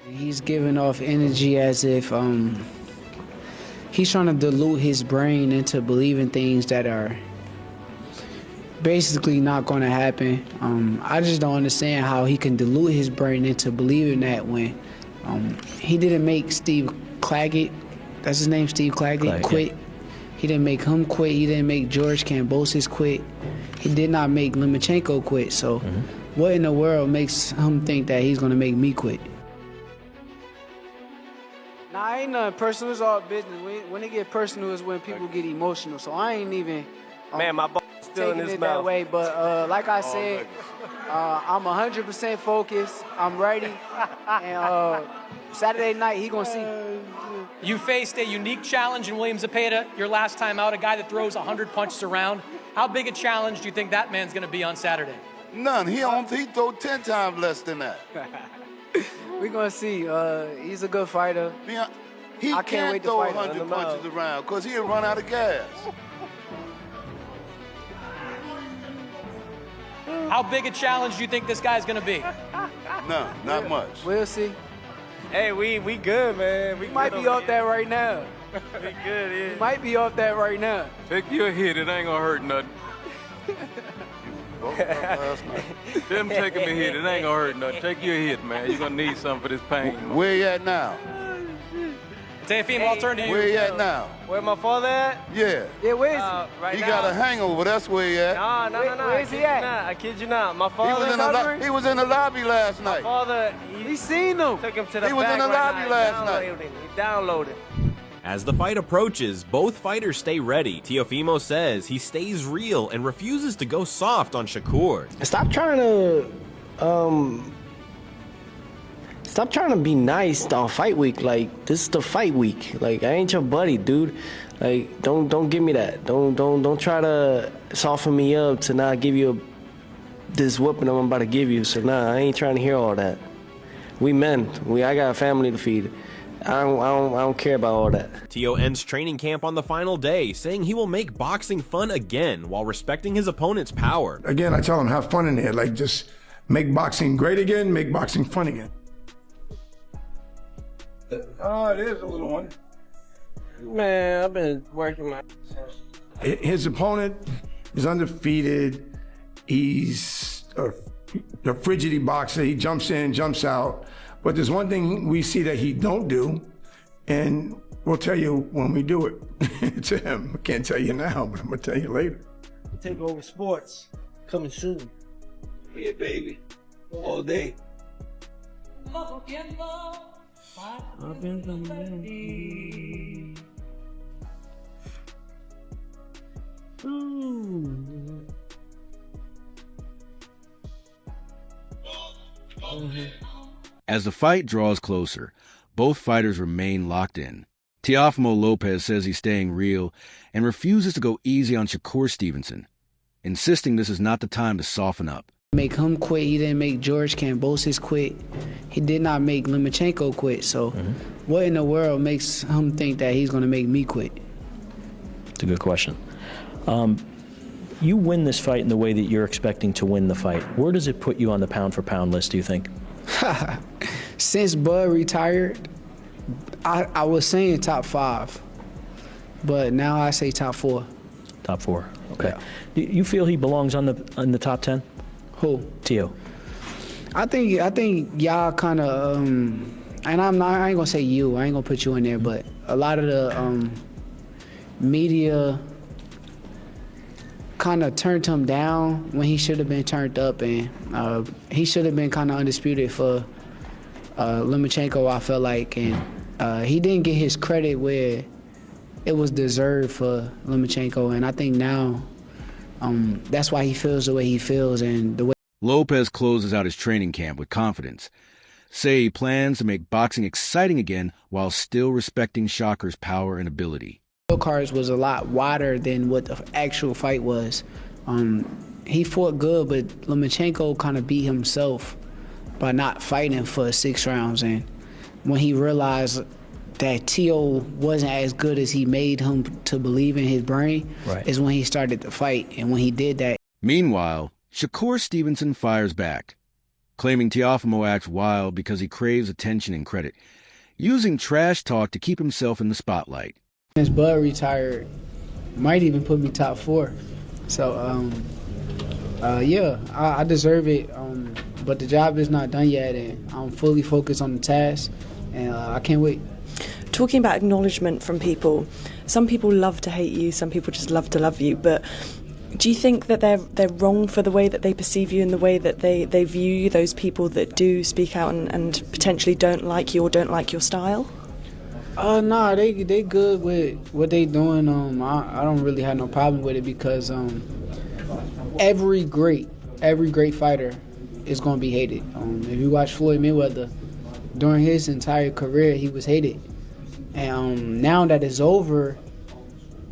He's giving off energy as if he's trying to dilute his brain into believing things that are basically not going to happen. I just don't understand how he can dilute his brain into believing that when he didn't make Steve Claggett, that's his name, Steve Claggett, quit. Yeah. He didn't make him quit. He didn't make George Kambosos quit. He did not make Lomachenko quit. So what in the world makes him think that he's going to make me quit? Nah, ain't nothing personal. It's all business. When it get personal is when people get emotional. So I ain't even man, my still in his taking it mouth. that way. But like I said, I'm 100% focused. I'm ready. And Saturday night, he gonna see. You faced a unique challenge in William Zepeda your last time out, a guy that throws 100 punches around. How big a challenge do you think that man's gonna be on Saturday? None. He throw 10 times less than that. We're gonna see. He's a good fighter. Yeah, he I can't wait to throw fight 100 punches around because he'll run out of gas. How big a challenge do you think this guy's gonna be? No, not much. We'll see. Hey, we good, man. We might be off that right now. We good, yeah. We might be off that right now. Take your hit, it ain't gonna hurt nothing. Them taking the hit, it ain't gonna hurt nothing. Take your hit, man. You're gonna need something for this pain. Where you at now? Teofimo, I'll turn to you. Where you at now? Where my father at? Yeah. Yeah, where is he? Right He now. got a hangover, that's where he at. No. Where is he at? I kid you not. My He father was in the lobby last My night. father, We seen him. took him to the He was back in the right lobby now. last night. He downloaded. As the fight approaches, both fighters stay ready. Teofimo says he stays real and refuses to go soft on Shakur. Stop trying to be nice on fight week. Like, this is the fight week. Like, I ain't your buddy, dude. Like, don't give me that. Don't try to soften me up to not give you this whooping I'm about to give you. So nah, I ain't trying to hear all that. We men. I got a family to feed. I don't care about all that. Teo ends training camp on the final day, saying he will make boxing fun again while respecting his opponent's power. Again, I tell him, have fun in there. Like, just make boxing great again, make boxing fun again. Oh, there's a little one. Man, I've been working my... His opponent is undefeated. He's a frigidity boxer. He jumps in, jumps out. But there's one thing we see that he don't do, and we'll tell you when we do it to him. I can't tell you now, but I'm gonna tell you later. Take over sports, coming soon. Yeah, baby, all day. As the fight draws closer, both fighters remain locked in. Teofimo Lopez says he's staying real and refuses to go easy on Shakur Stevenson, insisting this is not the time to soften up. Make him quit. He didn't make George Kambosos quit. He did not make Lomachenko quit. So what in the world makes him think that he's going to make me quit? It's a good question. You win this fight in the way that you're expecting to win the fight. Where does it put you on the pound-for-pound list, do you think? Since Bud retired, I was saying top 5, but now I say top 4. Top 4, okay. Yeah. Do you feel he belongs on the top 10? Who? Teo. I think y'all kind of, and I ain't gonna say you. I ain't gonna put you in there, but a lot of the media kind of turned him down when he should have been turned up, and he should have been kind of undisputed for Lomachenko, I felt like, and he didn't get his credit where it was deserved for Lomachenko, and I think now that's why he feels the way he feels and the way. Lopez closes out his training camp with confidence, say he plans to make boxing exciting again while still respecting Shakur's power and ability. Cards was a lot wider than what the actual fight was. He fought good, but Lomachenko kind of beat himself by not fighting for 6 rounds. And when he realized that Teo wasn't as good as he made him to believe in his brain, is when he started to fight. And when he did that. Meanwhile, Shakur Stevenson fires back. claiming Teofimo acts wild because he craves attention and credit, using trash talk to keep himself in the spotlight. Since Bud retired, might even put me top 4. So, yeah, I deserve it, but the job is not done yet, and I'm fully focused on the task, and I can't wait. Talking about acknowledgement from people, some people love to hate you, some people just love to love you, but do you think that they're wrong for the way that they perceive you and the way that they view you, those people that do speak out and potentially don't like you or don't like your style? Nah, they good with what they doing. I don't really have no problem with it because every great fighter is gonna be hated. If you watch Floyd Mayweather, during his entire career, he was hated. And now that it's over,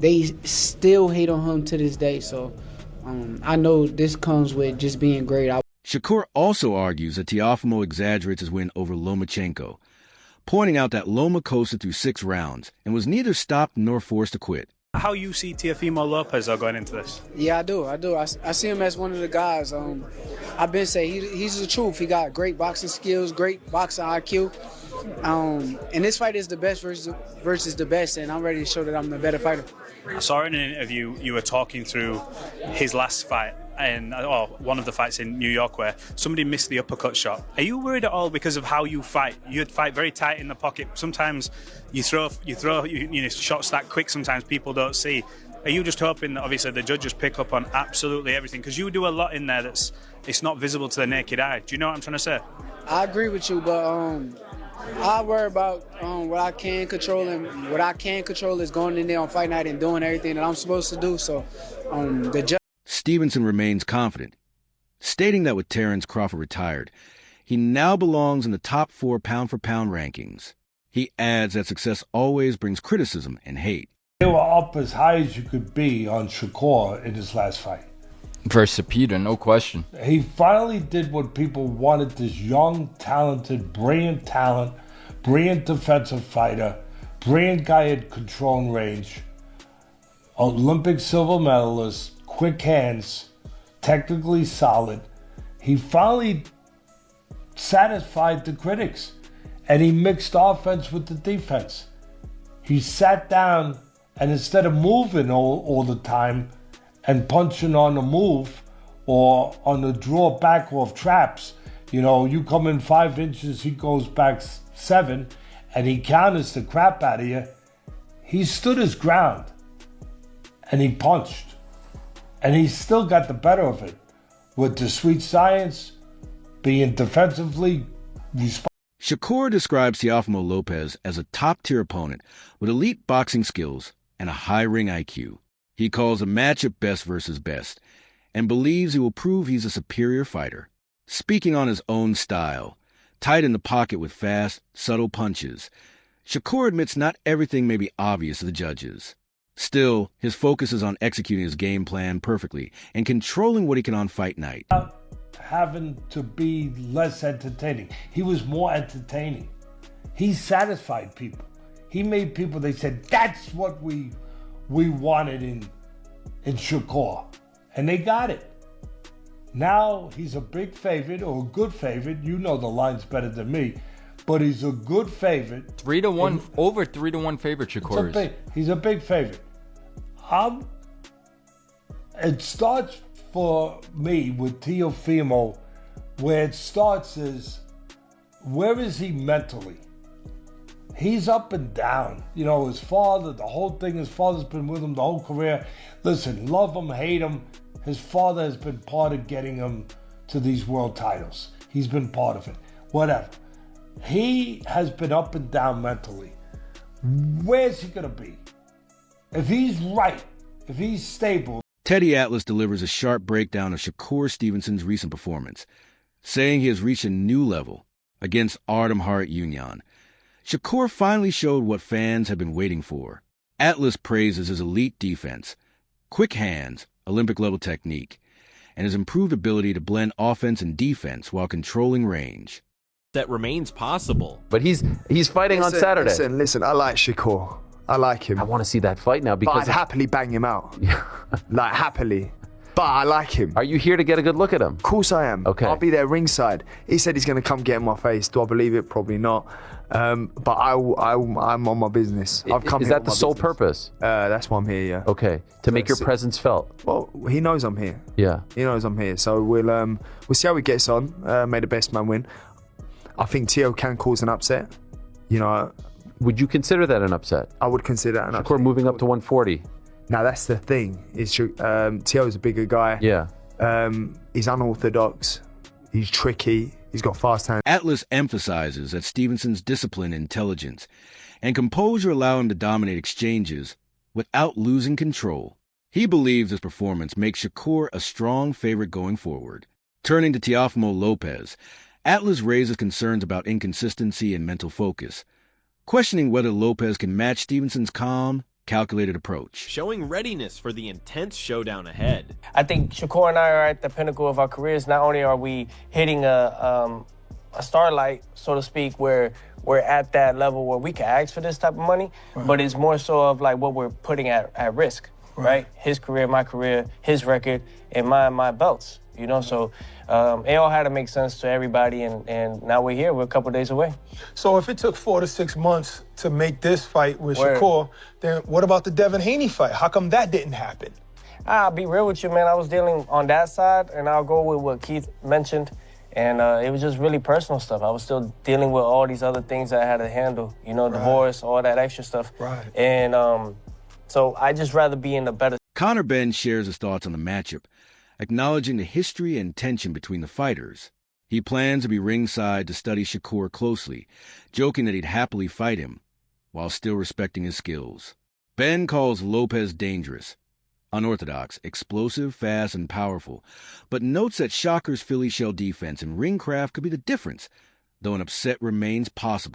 they still hate on him to this day. So I know this comes with just being great. Shakur also argues that Teofimo exaggerates his win over Lomachenko, pointing out that Loma coasted through 6 rounds and was neither stopped nor forced to quit. How you see Teofimo Lopez going into this? Yeah, I do. I see him as one of the guys. I've been saying he's the truth. He got great boxing skills, great boxing IQ. And this fight is the best versus the best, and I'm ready to show that I'm the better fighter. I saw in an interview you were talking through his last fight, and one of the fights in New York where somebody missed the uppercut shot. Are you worried at all because of how you fight? You fight very tight in the pocket. Sometimes you throw shots that quick. Sometimes people don't see. Are you just hoping that obviously the judges pick up on absolutely everything? Because you do a lot in there it's not visible to the naked eye. Do you know what I'm trying to say? I agree with you, but I worry about what I can control, and what I can control is going in there on fight night and doing everything that I'm supposed to do. So Stevenson remains confident, stating that with Terrence Crawford retired, he now belongs in the top 4 pound-for-pound rankings. He adds that success always brings criticism and hate. They were up as high as you could be on Shakur in his last fight. Versus Peter, no question. He finally did what people wanted, this young, talented, brilliant talent, brilliant defensive fighter, brilliant guy at control and range, Olympic silver medalist, quick hands, technically solid. He finally satisfied the critics, and he mixed offense with the defense. He sat down, and instead of moving all the time and punching on the move or on the draw back off traps, you come in 5 inches, he goes back 7, and he counters the crap out of you. He stood his ground, and he punched. And he still got the better of it with the sweet science, being defensively responsible. Shakur describes Teofimo Lopez as a top-tier opponent with elite boxing skills and a high ring IQ. He calls a matchup best versus best and believes he will prove he's a superior fighter. Speaking on his own style, tight in the pocket with fast, subtle punches, Shakur admits not everything may be obvious to the judges. Still, his focus is on executing his game plan perfectly and controlling what he can on fight night. Having to be less entertaining. He was more entertaining. He satisfied people. He made people, they said, that's what we wanted in Shakur. And they got it. Now he's a big favorite, or a good favorite. You know the line's better than me. But he's a good favorite. 3-1, over 3-1 favorite, Shakur is. He's a big favorite. It starts for me with Teofimo, where it starts is, where is he mentally? He's up and down. His father, the whole thing, his father's been with him the whole career. Listen, love him, hate him. His father has been part of getting him to these world titles. He's been part of it. Whatever. He has been up and down mentally. Where's he going to be? If he's right, if he's stable. Teddy Atlas delivers a sharp breakdown of Shakur Stevenson's recent performance, saying he has reached a new level against Artem Harit-Union. Shakur finally showed what fans have been waiting for. Atlas praises his elite defense, quick hands, Olympic-level technique, and his improved ability to blend offense and defense while controlling range. That remains possible. But he's fighting on Saturday. Listen, I like Shakur. I like him. I want to see that fight now because I'd happily bang him out. Like, happily. But I like him. Are you here to get a good look at him? Of course I am. Okay. I'll be there ringside. He said he's going to come get in my face. Do I believe it? Probably not. But I'm on my business. I've come. Is here that on the my sole business. purpose? That's why I'm here. Yeah. Okay. To make your That's it. presence felt. Well, he knows I'm here. Yeah. He knows I'm here. So we'll see how he gets on. May the best man win. I think Teo can cause an upset. You know. Would you consider that an upset? I would consider that an upset. Shakur moving up to 140. Now that's the thing. Is Teo's a bigger guy. Yeah. He's unorthodox. He's tricky. He's got fast hands. Atlas emphasizes that Stevenson's discipline, intelligence, and composure allow him to dominate exchanges without losing control. He believes his performance makes Shakur a strong favorite going forward. Turning to Teofimo Lopez, Atlas raises concerns about inconsistency and mental focus, questioning whether Lopez can match Stevenson's calm, calculated approach. Showing readiness for the intense showdown ahead. I think Shakur and I are at the pinnacle of our careers. Not only are we hitting a starlight, so to speak, where we're at that level where we can ask for this type of money, but it's more so of like what we're putting at risk, right? His career, my career, his record, and my belts, you know? So it all had to make sense to everybody, and now we're here. We're a couple days away. So if it took 4 to 6 months to make this fight with Shakur, then what about the Devin Haney fight? How come that didn't happen? I'll be real with you, man. I was dealing on that side, and I'll go with what Keith mentioned, and it was just really personal stuff. I was still dealing with all these other things that I had to handle, you know, divorce, all that extra stuff. Right. And so I just rather be in a better... Conor Benn shares his thoughts on the matchup, acknowledging the history and tension between the fighters. He plans to be ringside to study Shakur closely, joking that he'd happily fight him, while still respecting his skills. Ben calls Lopez dangerous, unorthodox, explosive, fast, and powerful, but notes that Shakur's Philly shell defense and ring craft could be the difference, though an upset remains possible.